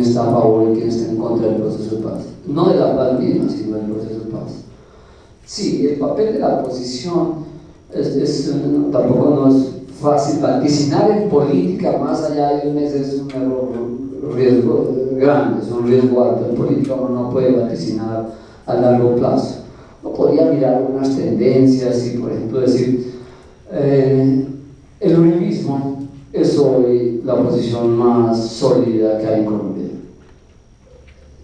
está a favor y quién está en contra del proceso de paz. No de la paz misma, sino del proceso de paz. Sí, el papel de la oposición tampoco no es fácil. Vaticinar en política más allá de un mes es un error, un riesgo grande, es un riesgo alto. En política uno no puede vaticinar a largo plazo. Uno podría mirar unas tendencias y, por ejemplo, decir el uribismo es hoy la oposición más sólida que hay en Colombia.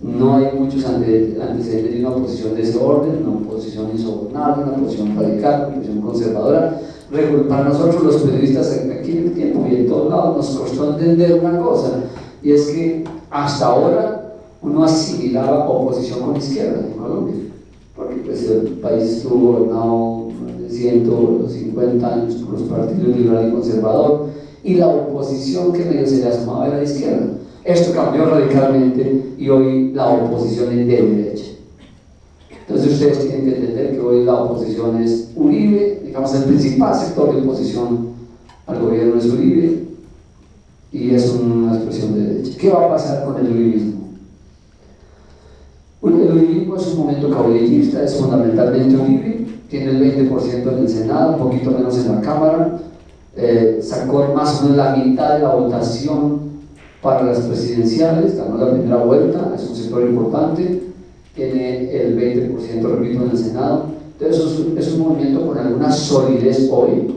No hay muchos antecedentes de una oposición de ese orden, una oposición insobornable, una oposición radical, una oposición conservadora. Para nosotros los periodistas aquí en el tiempo y en todos lados nos costó entender una cosa, y es que hasta ahora uno asimilaba oposición con izquierda en Colombia, porque pues, el país estuvo gobernado de 150 años por los partidos liberal y conservador, y la oposición que medio se le asomaba era la izquierda. Esto cambió radicalmente y hoy la oposición es de derecha. Entonces ustedes tienen que entender que hoy la oposición es Uribe, digamos el principal sector de oposición al gobierno es Uribe, y es una expresión de derecha. ¿Qué va a pasar con el uribismo? El uribismo es un momento caudillista, es fundamentalmente Uribe, tiene el 20% en el Senado, un poquito menos en la Cámara, sacó más o menos la mitad de la votación para las presidenciales, ganó la primera vuelta, es un sector importante, tiene el 20%, repito, en el Senado. Entonces es un movimiento con alguna solidez hoy,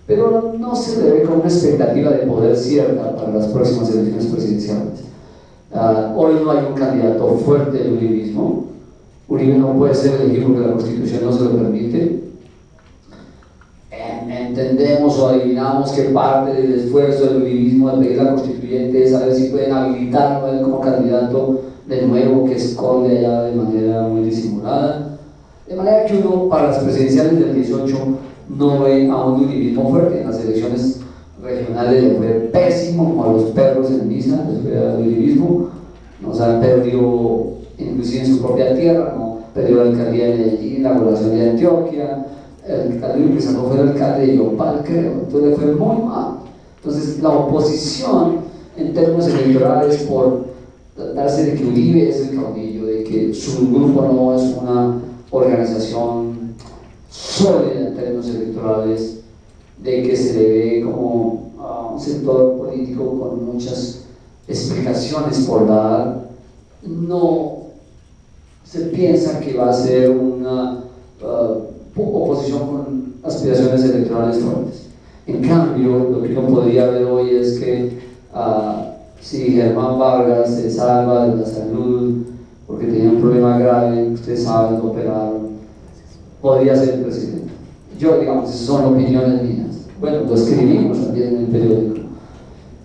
pero no se le ve con una expectativa de poder cierta para las próximas elecciones presidenciales. Hoy no hay un candidato fuerte del uribismo. Uribe no puede ser elegido porque la Constitución no se lo permite. Entendemos o adivinamos que parte del esfuerzo del uribismo de pedir la constituyente es saber si pueden habilitarlo a él como candidato de nuevo, que esconde allá de manera muy disimulada. De manera que uno, para las presidenciales del 18, no ve a un uribismo fuerte. En las elecciones regionales le fue pésimo, como a los perros en misa, les fue al uribismo. Nos han perdido inclusive en su propia tierra, ¿no? Perdió la alcaldía de Medellín, la gobernación de Antioquia, el alcalde que sacó fue el alcalde de Yopal, creo, entonces le fue muy mal. Entonces la oposición en términos electorales, por tratarse de que Uribe es el caudillo, de que su grupo no es una organización sólida en términos electorales, de que se le ve como un sector político con muchas explicaciones por dar, no se piensa que va a ser una oposición con aspiraciones electorales fuertes. En cambio, lo que uno podría ver hoy es que si Germán Vargas se salva de la salud porque tenía un problema grave, ustedes saben, lo operaron, podría ser el presidente. Yo, digamos, esas son opiniones mías. Bueno, lo escribimos también en el periódico.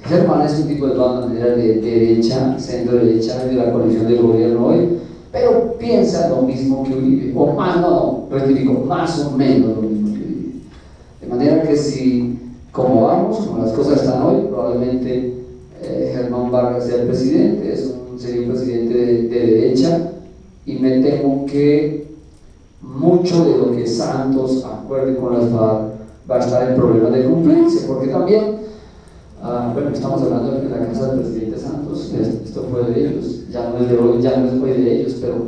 Germán es un tipo de todas maneras de derecha, centro derecha, de la coalición del gobierno hoy, pero piensa lo mismo que Uribe, o más, no, rectifico, más o menos lo mismo que Uribe. De manera que si, como vamos, como las cosas están hoy, probablemente Germán Vargas sea el presidente, sería un presidente de derecha, y me temo que mucho de lo que Santos acuerde con las FARC va a estar en problemas de cumplirse, porque también, bueno, estamos hablando de la casa del presidente Santos, esto fue de ellos, ya no es de hoy, ya no es hoy de ellos, pero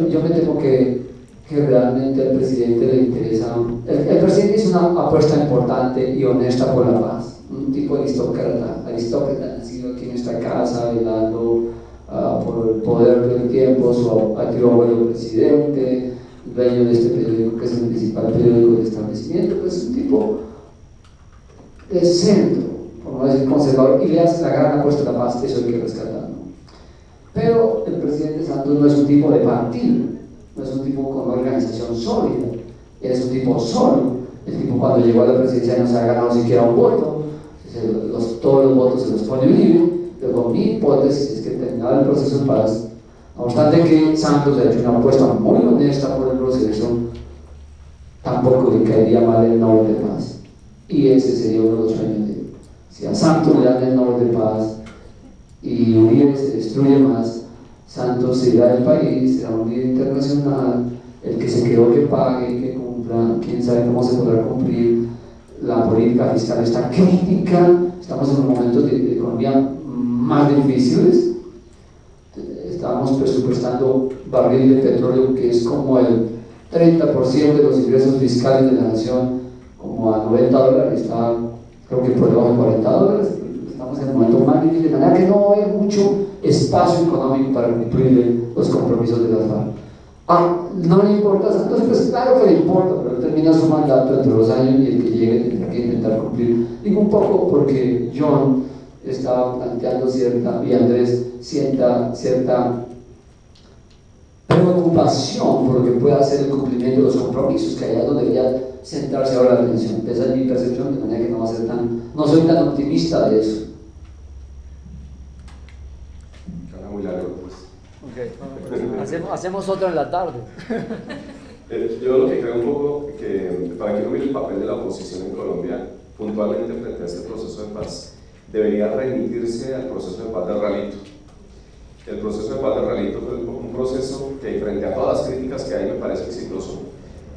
yo me temo que realmente al presidente le interesa. El presidente hizo una apuesta importante y honesta por la paz, un tipo aristócrata nacido aquí en esta casa, velando por el poder del tiempo, su antiguo abuelo presidente, dueño de este periódico que es el principal periódico del establecimiento, pues un tipo de centro, por no decir conservador, y le hace la gran apuesta a la paz, eso hay que rescatarlo. Pero el presidente Santos no es un tipo de partido, no es un tipo con una organización sólida, es un tipo solo. El tipo cuando llegó a la presidencia no se ha ganado siquiera un voto, todos los votos se los pone Uribe. Luego mi hipótesis es que terminado el proceso de paz, no obstante que Santos ha hecho una apuesta muy honesta por el proceso, tampoco le caería mal el Nobel de Paz, y ese sería uno de los sueños de él. Si a Santos le dan el Nobel de Paz y Uribe se destruye más, Santos se irá del país, será un líder internacional, el que se quedó que pague, que cumpla, quién sabe cómo se podrá cumplir. La política fiscal está crítica, estamos en un momento de economía economía más difíciles. Estábamos presupuestando barril de petróleo que es como el 30% de los ingresos fiscales de la nación, como a $90, está creo que por debajo de $40. Estamos en el momento más difícil, de manera que no va a haber mucho espacio económico para cumplir los compromisos de las FARC. No le importa Santos, pues claro que le importa, pero él termina su mandato entre 2 años y el que llegue tendrá que intentar cumplir. Digo un poco porque John estaba planteando y Andrés cierta preocupación por lo que pueda hacer el cumplimiento de los compromisos, que allá es donde debería centrarse ahora la atención. Esa es mi percepción, de manera que no soy tan optimista de eso. Queda muy largo, pues. Okay. Hacemos otro en la tarde. Yo lo que creo un poco que para que uno mire el papel de la oposición en Colombia puntualmente frente a este proceso de paz, debería remitirse al proceso de paz de Ralito. El proceso de paz de Ralito fue un proceso que, frente a todas las críticas que hay, me parece exitoso,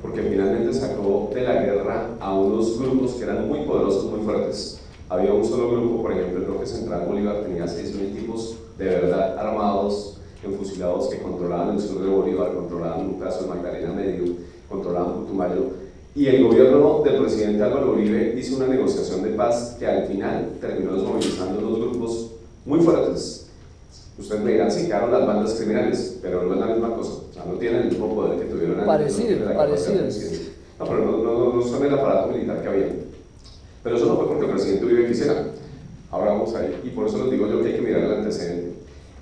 porque finalmente sacó de la guerra a unos grupos que eran muy poderosos, muy fuertes. Había un solo grupo, por ejemplo, el Bloque Central Bolívar tenía 6.000 tipos de verdad armados, enfusilados, que controlaban el sur de Bolívar, controlaban un caso de Magdalena Medio, controlaban Putumayo, y el gobierno del presidente Álvaro Uribe hizo una negociación de paz que al final terminó desmovilizando unos grupos muy fuertes. Ustedes me dirán, sí, quedaron las bandas criminales, pero no es la misma cosa, o sea, no tienen el mismo poder que tuvieron antes. Parecidos. No, pero no son el aparato militar que había. Pero eso no fue porque el presidente Uribe quisiera. Ahora vamos a ir, y por eso les digo yo que hay que mirar el antecedente.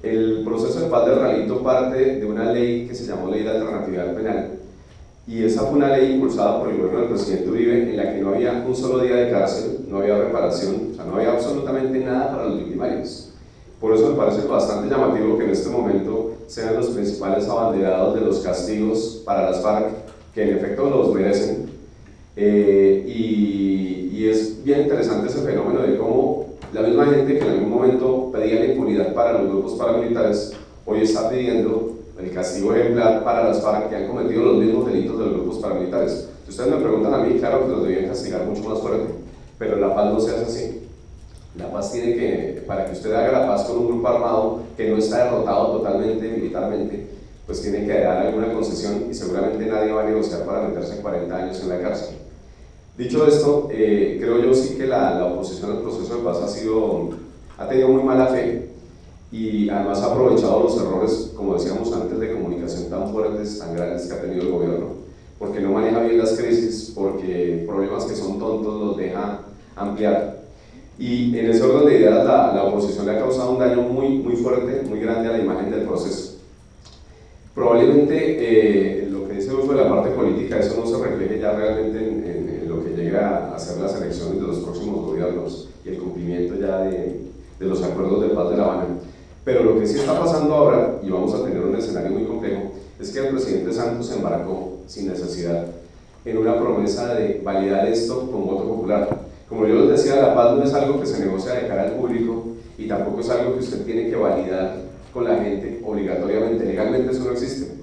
El proceso de paz de Ralito parte de una ley que se llamó Ley de Alternatividad Penal, y esa fue una ley impulsada por el gobierno del presidente Uribe, en la que no había un solo día de cárcel, no había reparación, o sea, no había absolutamente nada para los victimarios. Por eso me parece bastante llamativo que en este momento sean los principales abanderados de los castigos para las FARC, que en efecto los merecen, y es bien interesante ese fenómeno de cómo la misma gente que en algún momento pedía la impunidad para los grupos paramilitares, hoy está pidiendo el castigo ejemplar para las FARC, que han cometido los mismos delitos de los grupos paramilitares. Si ustedes me preguntan a mí, claro que los debían castigar mucho más fuerte, pero la paz no se hace así. La paz tiene que, para que usted haga la paz con un grupo armado que no está derrotado totalmente militarmente, pues tiene que dar alguna concesión, y seguramente nadie va a negociar para meterse 40 años en la cárcel. Dicho esto, creo yo sí que la oposición al proceso de paz ha tenido muy mala fe, y además ha aprovechado los errores, como decíamos antes, de comunicación tan fuertes, tan grandes que ha tenido el gobierno, porque no maneja bien las crisis, porque problemas que son tontos los deja ampliar. Y en ese orden de ideas, la oposición le ha causado un daño muy fuerte, muy grande a la imagen del proceso. Probablemente lo que dice Ulfo de la parte política, eso no se refleje ya realmente en lo que llega a ser las elecciones de los próximos gobiernos y el cumplimiento ya de los acuerdos de paz de La Habana. Pero lo que sí está pasando ahora, y vamos a tener un escenario muy complejo, es que el presidente Santos se embarcó sin necesidad en una promesa de validar esto con voto popular. Como yo les decía, la paz no es algo que se negocia de cara al público, y tampoco es algo que usted tiene que validar con la gente obligatoriamente. Legalmente eso no existe.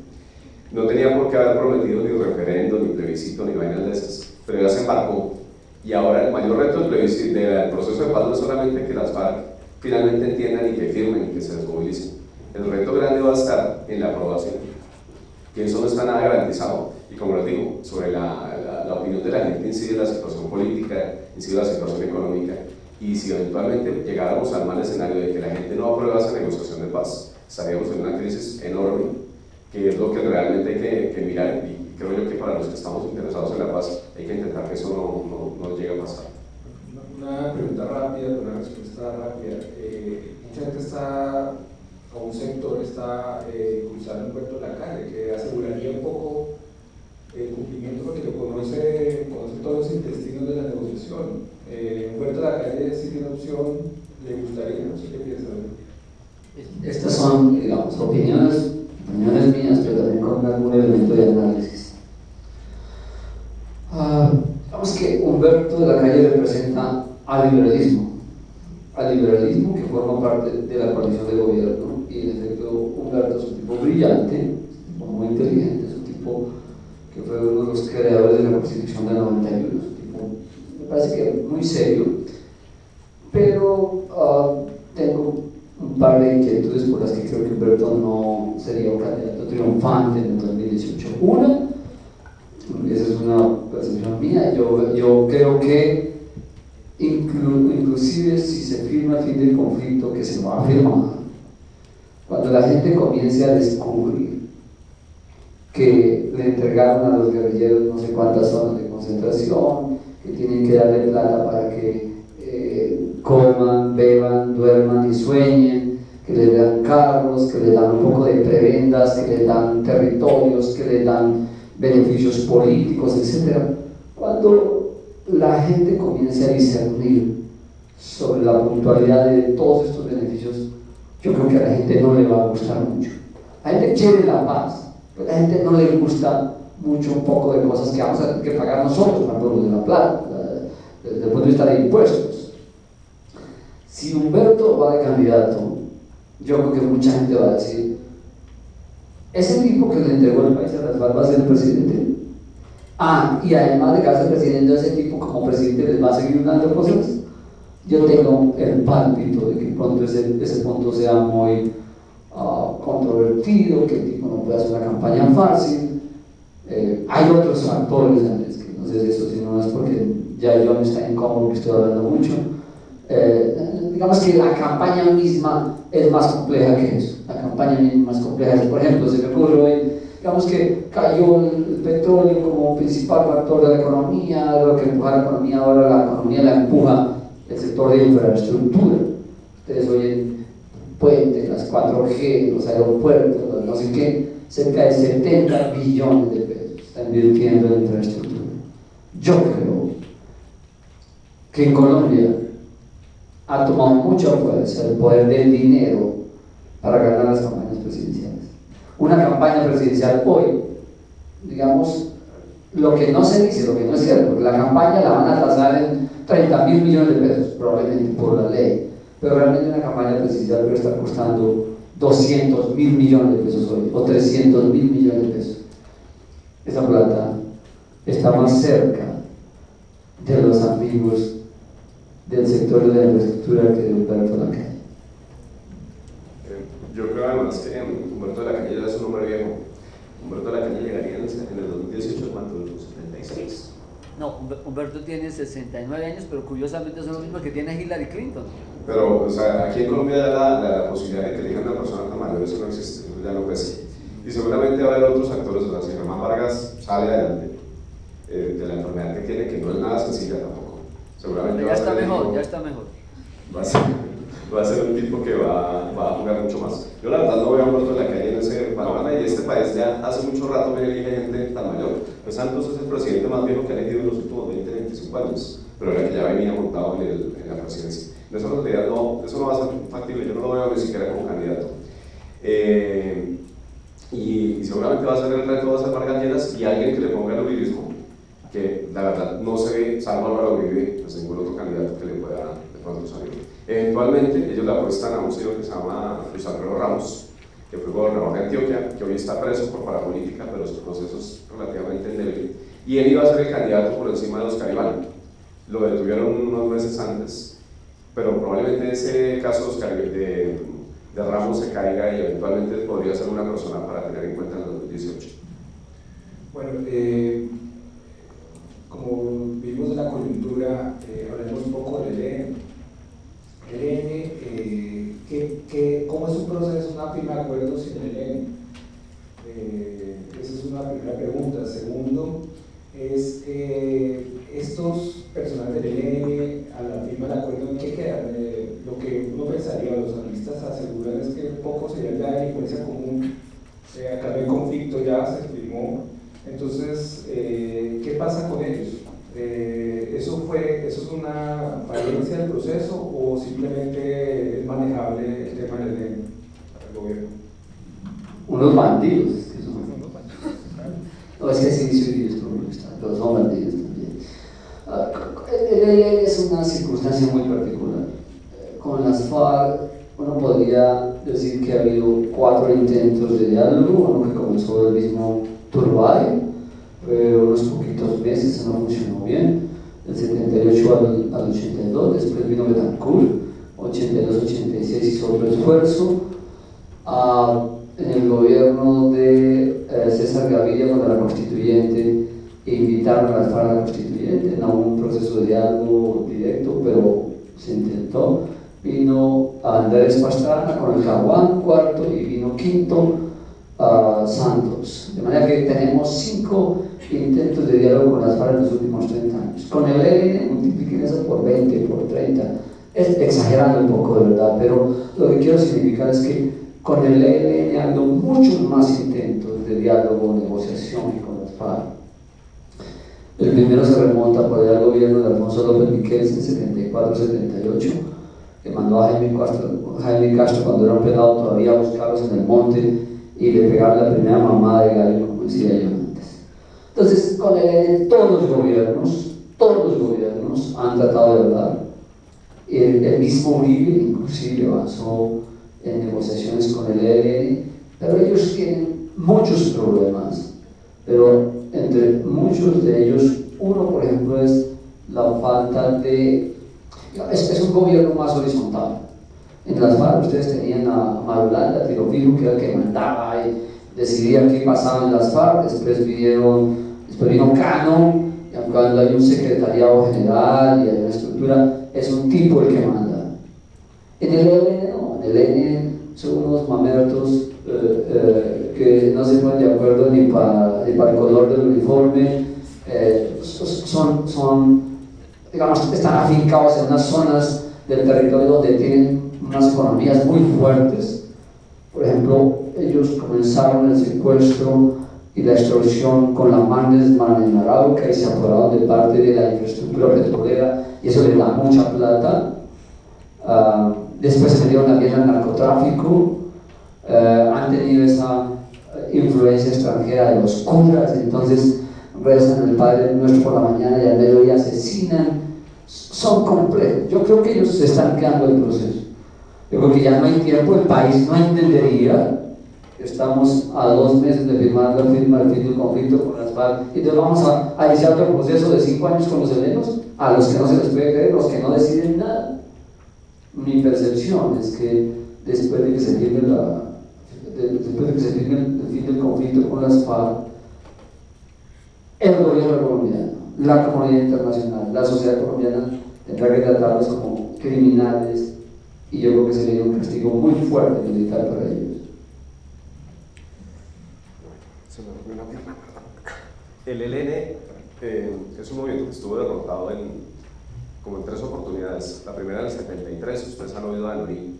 No tenía por qué haber prometido ni referendo, ni plebiscito, ni vainas de esas, pero ya se embarcó. Y ahora el mayor reto del proceso de paz no es solamente que las FARC finalmente entiendan y que firmen y que se desmovilicen. El reto grande va a estar en la aprobación, que eso no está nada garantizado. Y como les digo, sobre la opinión de la gente incide la situación política, incide la situación económica, y si eventualmente llegáramos al mal escenario de que la gente no aprueba esa negociación de paz, estaríamos en una crisis enorme, que es lo que realmente hay que mirar, y creo yo que para los que estamos interesados en la paz hay que intentar que eso no llegue a pasar. Una pregunta rápida, una respuesta rápida. Mucha gente está, o un sector está cruzando Puerto de la Calle, que aseguraría un poco el cumplimiento, porque lo conoce todos los intestinos de la negociación. Puerto de la Calle sí tiene opción, le gustaría, no sé qué piensa. Estas son, digamos, opiniones mías, pero también con algún elemento de análisis. Digamos que Humberto de la Calle representa al liberalismo que forma parte de la coalición de gobierno, y en efecto Humberto es un tipo brillante, un tipo muy inteligente, es un tipo que fue uno de los creadores de la Constitución del 91, es un tipo, me parece que muy serio, pero inquietudes por las que creo que Humberto no sería un candidato triunfante en el 2018. Una, esa es una percepción mía, yo creo que inclusive si se firma el fin del conflicto, que se va a firmar, cuando la gente comience a descubrir que le entregaron a los guerrilleros no sé cuántas zonas de concentración, que tienen que darle plata para que coman, beban, duerman y sueñen, que les dan carros, que les dan un poco de prebendas, que les dan territorios, que les dan beneficios políticos, etc. Cuando la gente comience a discernir sobre la puntualidad de todos estos beneficios, yo creo que a la gente no le va a gustar mucho. La gente quiere la paz, pero a la gente no le gusta mucho un poco de cosas que vamos a tener que pagar nosotros, por ejemplo, de la plata, desde el punto de vista de impuestos. Si Humberto va de candidato, yo creo que mucha gente va a decir: ese tipo que le entregó el país a las FARC va a ser el presidente. Y además de que va a ser presidente, ese tipo como presidente les va a seguir dando cosas. Yo tengo el pálpito de que pronto ese punto sea muy controvertido, que el tipo no puede hacer una campaña fácil. Hay otros factores, Andrés, que no sé si eso, si no es porque ya yo me está incómodo, que estoy hablando mucho. Digamos que la campaña misma es más compleja que eso. La campaña misma es más compleja. Por ejemplo, se me ocurre hoy, digamos que cayó el petróleo como principal factor de la economía, de lo que empuja la economía, ahora la economía la empuja el sector de infraestructura. Ustedes oyen puentes, las 4G, los aeropuertos, los no sé qué, cerca de 70 billones de pesos están invirtiendo en infraestructura. Yo creo que en Colombia ha tomado mucha fuerza el poder del dinero para ganar las campañas presidenciales. Una campaña presidencial hoy, digamos, lo que no se dice, lo que no es cierto, porque la campaña la van a tasar en 30.000 millones de pesos, probablemente por la ley, pero realmente una campaña presidencial puede estar costando 200.000 millones de pesos hoy, o 300.000 millones de pesos. Esa plata está más cerca de los amigos del sector de la infraestructura que de Humberto de la Calle. Yo creo además que Humberto de la Calle ya es un hombre viejo. Humberto de la Calle llegaría en el 2018, ¿cuánto? ¿Los 76? No, Humberto tiene 69 años, pero curiosamente son los mismos que tiene Hillary Clinton. Pero, o sea, aquí en Colombia la posibilidad de que elijan una persona tan mayor, eso no existe, eso ya no puede. Y seguramente va a haber otros actores, o sea, si Germán Vargas sale adelante de la enfermedad que tiene, que no es nada sencilla tampoco. Seguramente ya está mejor, ya está mejor. Va a ser un tipo que va a jugar mucho más. Yo la verdad no veo a Humberto de la Calle en ese panorama, y este país ya hace mucho rato me elige gente tan mayor. Pues Santos es el presidente más viejo que ha elegido en los últimos 20-25 años, pero era que ya venía montado en la presidencia. Eso no va a ser factible, yo no lo veo ni siquiera como candidato. Y seguramente va a ser el reto, va a ser Vargas Lleras y alguien que le ponga el uribismo, que la verdad no se ve, salvo Álvaro Uribe, pues ningún otro candidato que le pueda de pronto salir. Eventualmente ellos le apuestan a un señor que se llama Luis Alfredo Ramos, que fue gobernador de Antioquia, que hoy está preso por parapolítica, pero su proceso es relativamente endeble, y él iba a ser el candidato por encima de Oscar Iván. Lo detuvieron unos meses antes, pero probablemente ese caso de Ramos se caiga y eventualmente podría ser una persona para tener en cuenta en el 2018. Bueno, como vimos en la coyuntura, hablemos un poco del ELN. ¿Cómo es un proceso, una firma de acuerdos sin el ELN? Esa es una primera pregunta. Segundo, es estos personajes del ELN a la firma del acuerdo, ¿en qué quedan? Lo que uno pensaría, los analistas aseguran es que poco sería ya de influencia común. Acá no hay conflicto, ya se firmó. Entonces, ¿qué pasa con ellos? ¿Eso es una falencia del proceso o simplemente es manejable el tema del ELN para el gobierno? Unos bandidos, que son. No, es que así dice pero son bandidos también. El ELN es una circunstancia muy particular. Con las FARC, uno podría decir que ha habido 4 intentos de diálogo, uno que comenzó el mismo Turbay, pero unos poquitos meses no funcionó bien, del 78 al 82, después vino Betancourt, 82-86 hizo otro esfuerzo. En el gobierno de César Gaviria, cuando la constituyente, invitaron a las FARC a la constituyente, no hubo un proceso de diálogo directo, pero se intentó. Vino Andrés Pastrana con el Caguán cuarto y vino quinto Santos. De manera que tenemos 5 intentos de diálogo con las FARC en los últimos 30 años. Con el ELN multipliquen eso por 20, por 30. Es exagerando un poco, de verdad, pero lo que quiero significar es que con el ELN ha habido muchos más intentos de diálogo, negociación que con las FARC. El primero se remonta por el gobierno de Alfonso López Miquels en 74-78, que mandó a Jaime Castro cuando era un pelado todavía a buscarlos en el monte y le pegaron la primera mamada de gallo, como decía yo antes. Entonces, con el ELN todos los gobiernos han tratado de hablar. El mismo Uribe inclusive avanzó en negociaciones con el ELN, pero ellos tienen muchos problemas, pero entre muchos de ellos, uno por ejemplo es la falta de... es un gobierno más horizontal. En las FARC ustedes tenían a Marulanda, Tiro Fijo, que era el que mandaba y decidía qué pasaba en las FARC, después vino Cano, y cuando hay un secretariado general y hay una estructura, es un tipo el que manda. En el ELN no, en el ELN son unos mamertos que no se ponen de acuerdo ni para el color del uniforme, digamos, están afincados en unas zonas del territorio donde tienen unas economías muy fuertes. Por ejemplo, ellos comenzaron el secuestro y la extorsión con la Mandesman en Arauca y se apoderaron de parte de la infraestructura petrolera y eso les da mucha plata. Después se metieron también al narcotráfico, han tenido esa influencia extranjera de los curas, entonces rezan el Padre Nuestro por la mañana y al mediodía asesinan. Son complejos. Yo creo que ellos se están quedando el proceso. Yo creo que ya no hay tiempo, el país no entendería. Estamos a 2 meses de firmar el fin del conflicto con las FARC y entonces vamos a iniciar otro proceso de 5 años con los helenos, a los que no se les puede creer, los que no deciden nada. Mi percepción es que después de que se firme el fin del conflicto con las FARC, el gobierno colombiano, la comunidad internacional, la sociedad colombiana tendrá que tratarlos como criminales y yo creo que sería un castigo muy fuerte militar para ellos. El ELN es un movimiento que estuvo derrotado como en 3 oportunidades. La primera en el 73, ustedes han oído a Norí,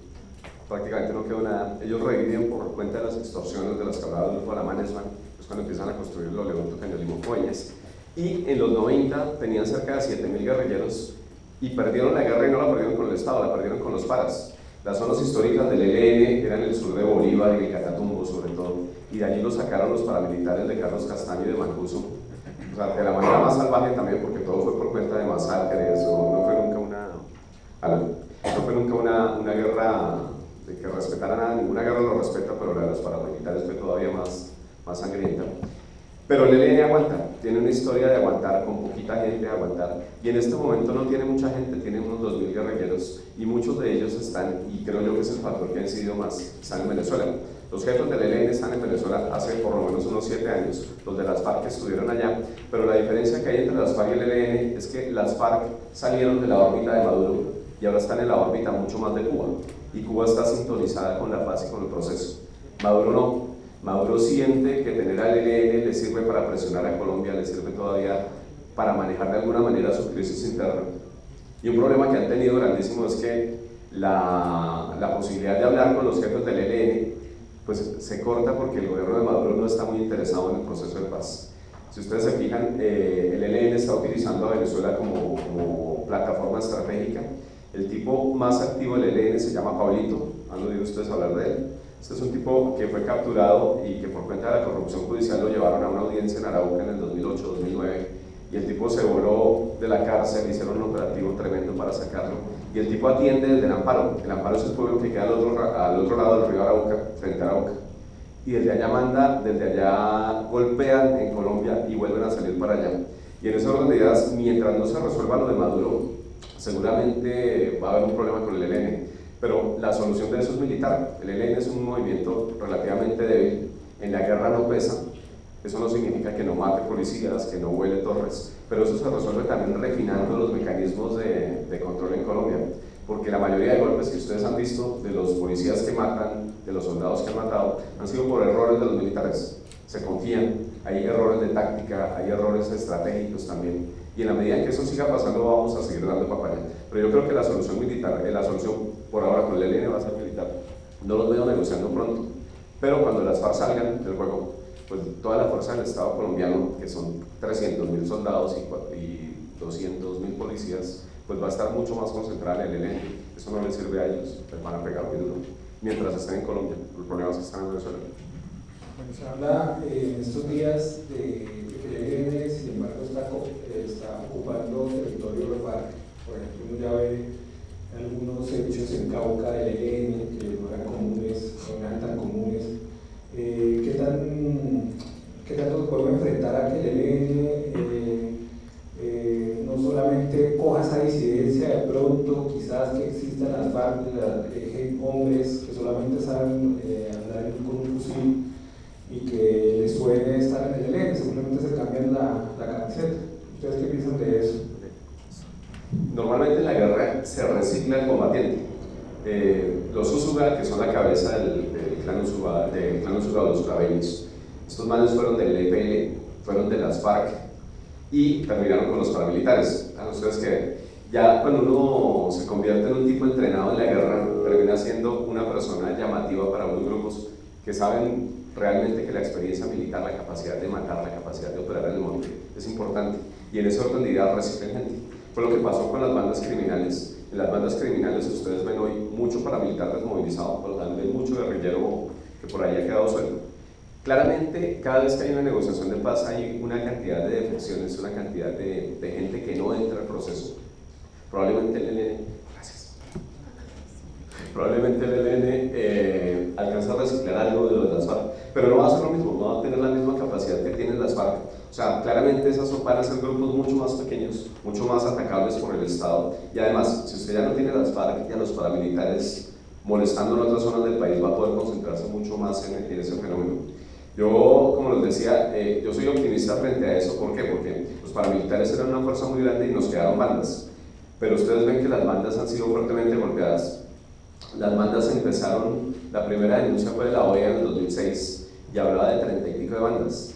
prácticamente no quedó nada. Ellos reviven por cuenta de las extorsiones de las que hablaba Adolfo Mannesmann, es cuando empiezan a construir el oleoducto Cañolimo-Fueñes. Y en los 90 tenían cerca de 7.000 guerrilleros y perdieron la guerra y no la perdieron con el Estado, la perdieron con los paras. Las zonas históricas del ELN eran el sur de Bolívar y el Catatumbo sobre todo, y de allí lo sacaron los paramilitares de Carlos Castaño y de Mancuso, o sea, de la manera más salvaje también, porque todo fue por cuenta de masacres, no fue nunca una guerra de que respetara nada, ninguna guerra lo respeta, pero la de los paramilitares fue todavía más sangrienta. Pero el ELN aguanta, tiene una historia de aguantar, con poquita gente de aguantar, y en este momento no tiene mucha gente, tiene unos 2.000 guerrilleros, y muchos de ellos están, y creo yo que es el factor que ha incidido más, están en Venezuela. Los jefes del ELN están en Venezuela hace por lo menos unos 7 años, los de las FARC estuvieron allá, pero la diferencia que hay entre las FARC y el ELN es que las FARC salieron de la órbita de Maduro y ahora están en la órbita mucho más de Cuba, y Cuba está sintonizada con la paz y con el proceso. Maduro no. Maduro siente que tener al ELN le sirve para presionar a Colombia, le sirve todavía para manejar de alguna manera su crisis interna. Y un problema que han tenido grandísimo es que la posibilidad de hablar con los jefes del ELN pues se corta porque el gobierno de Maduro no está muy interesado en el proceso de paz. Si ustedes se fijan, el ELN está utilizando a Venezuela como plataforma estratégica. El tipo más activo del ELN se llama Pablito, ¿han oído ustedes hablar de él? Este es un tipo que fue capturado y que por cuenta de la corrupción judicial lo llevaron a una audiencia en Arauca en el 2008-2009 y el tipo se voló de la cárcel, hicieron un operativo tremendo para sacarlo y el tipo atiende desde el Amparo. El Amparo es el pueblo que queda al otro lado del río Arauca, frente a Arauca, y desde allá golpean en Colombia y vuelven a salir para allá. Y en ese orden de ideas, mientras no se resuelva lo de Maduro, seguramente va a haber un problema con el ELN. pero la solución de eso es militar. El ELN es un movimiento relativamente débil, en la guerra no pesa, eso no significa que no mate policías, que no vuele torres, pero eso se resuelve también refinando los mecanismos de control en Colombia, porque la mayoría de golpes que ustedes han visto de los policías que matan, de los soldados que han matado, han sido por errores de los militares. Se confían, hay errores de táctica, hay errores estratégicos también, y en la medida en que eso siga pasando vamos a seguir dando papaya. Pero yo creo que la solución militar, la solución por ahora con el ELN va a ser militar. No los veo negociando pronto, pero cuando las FARC salgan del juego, pues toda la fuerza del Estado colombiano, que son 300.000 soldados y 200.000 policías, pues va a estar mucho más concentrada en el ELN. Eso no les sirve a ellos, les van a pegar muy duro mientras estén en Colombia. El problema es que están en Venezuela. Bueno, se habla en estos días de que el ELN, sin embargo, está ocupando territorio de FARC. Por ejemplo, uno ya ve algunos hechos en Cauca del ELN que no eran comunes, no eran tan comunes. ¿Qué tanto podemos enfrentar a que el ELN no solamente coja esa disidencia de pronto, quizás que existan las FARC, hombres que solamente saben andar con un fusil y que les suene estar en el ELN, simplemente se cambian la camiseta? ¿Ustedes qué piensan de eso? Normalmente en la guerra se recicla el combatiente. Los Usuga, que son la cabeza del clan Usuga, los usugabeños, estos manes fueron del EPL, fueron de las FARC y terminaron con los paramilitares. Ustedes que ya cuando uno se convierte en un tipo entrenado en la guerra, termina siendo una persona llamativa para unos grupos que saben realmente que la experiencia militar, la capacidad de matar, la capacidad de operar en el monte es importante, y en ese orden de ideas reciben gente. Fue lo que pasó con las bandas criminales. En las bandas criminales ustedes ven hoy mucho paramilitar desmovilizado, pero también mucho guerrillero que por ahí ha quedado suelto. Claramente, cada vez que hay una negociación de paz hay una cantidad de defecciones, una cantidad de gente que no entra al proceso. Probablemente el ELN, alcanza a reciclar algo de lo de las FARC, pero no va a ser lo mismo, no va a tener la misma capacidad que tienen las FARC. O sea, claramente esas van a ser grupos mucho más pequeños, mucho más atacables por el Estado, y además, si usted ya no tiene las FARC y a los paramilitares molestando en otras zonas del país, va a poder concentrarse mucho más en ese fenómeno. Yo, como les decía, yo soy optimista frente a eso. ¿Por qué? Porque los paramilitares eran una fuerza muy grande y nos quedaron bandas, pero ustedes ven que las bandas han sido fuertemente golpeadas. Las bandas empezaron, la primera denuncia fue de la OEA en el 2006 y hablaba de 30 y pico de bandas.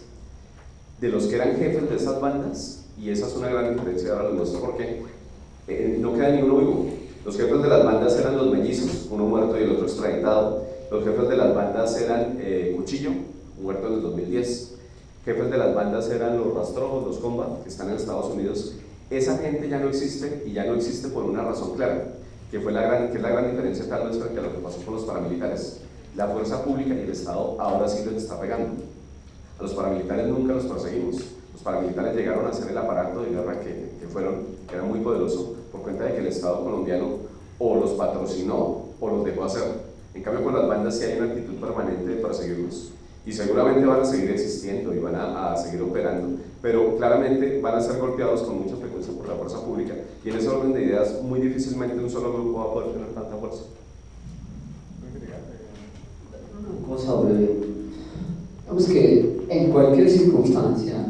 De los que eran jefes de esas bandas, y esa es una gran diferencia, ahora les muestro por qué, no queda ni uno vivo. Los jefes de las bandas eran los mellizos, uno muerto y el otro extraditado. Los jefes de las bandas eran Cuchillo, muerto en el 2010. Jefes de las bandas eran los Rastrojos, los Combat, que están en Estados Unidos. Esa gente ya no existe, y ya no existe por una razón clara, que es la gran diferencia tal vez frente a lo que pasó con los paramilitares. La fuerza pública y el Estado ahora sí les está pegando. A los paramilitares nunca los perseguimos. Los paramilitares llegaron a ser el aparato de guerra que era muy poderoso, por cuenta de que el Estado colombiano o los patrocinó o los dejó hacer. En cambio, con las bandas sí hay una actitud permanente de perseguirlos, y seguramente van a seguir existiendo y van a seguir operando, pero claramente van a ser golpeados con mucha frecuencia por la fuerza pública, y en ese orden de ideas muy difícilmente un solo grupo va a poder tener tanta fuerza. Una cosa breve. Digamos que en cualquier circunstancia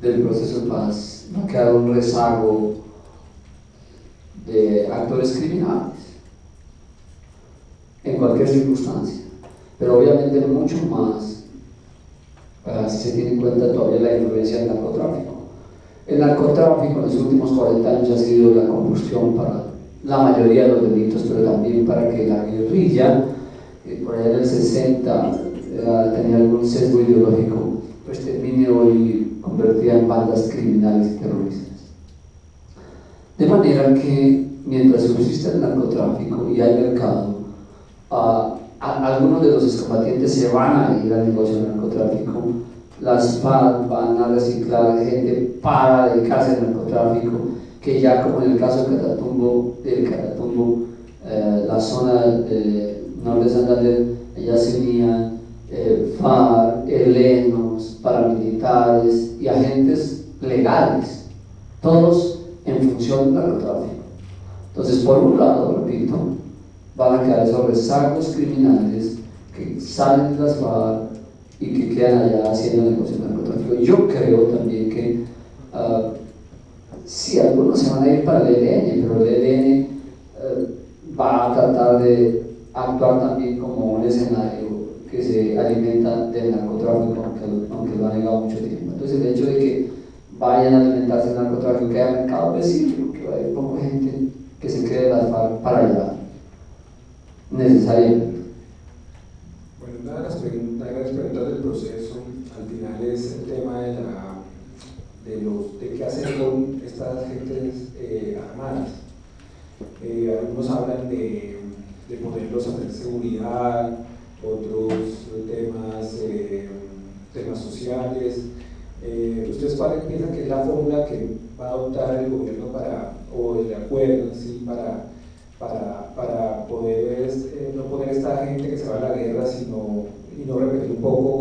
del proceso de paz va a quedar un rezago de actores criminales, en cualquier circunstancia, pero obviamente mucho más si se tiene en cuenta todavía la influencia del narcotráfico. El narcotráfico en los últimos 40 años ha sido la combustión para la mayoría de los delitos, pero también para que la guerrilla, por allá en el 60 tenía algún sesgo ideológico, pues termine hoy convertida en bandas criminales y terroristas. De manera que mientras subsiste el narcotráfico y hay mercado, algunos de los excombatientes se van a ir al negocio del narcotráfico. Las FARC van a reciclar gente para dedicarse al narcotráfico, que ya como en el caso de Catatumbo, la zona norte de Santander, allá se unían FARC, helenos, paramilitares y agentes legales, todos en función del narcotráfico. Entonces, por un lado, repito, van a quedar esos rezagos criminales que salen de las FARC y que quedan allá haciendo negocios de narcotráfico. Yo creo también que sí, algunos se van a ir para el ELN, pero el ELN va a tratar de actuar también como un escenario que se alimenta del narcotráfico, aunque lo ha negado mucho tiempo. Entonces, el hecho de que vayan a alimentarse del narcotráfico, que haya mercado, pues sí, que va a haber poca gente que se quede de las FARC para allá, necesariamente. Bueno, una de las preguntas del proceso al final es el tema de qué hacer con estas gentes armadas. Algunos hablan de ponerlos a hacer seguridad, otros temas sociales. ¿Ustedes cuáles piensan que es la fórmula que va a adoptar el gobierno o el acuerdo ¿sí? para poder no poner esta gente que se va a la guerra, y no repetir un poco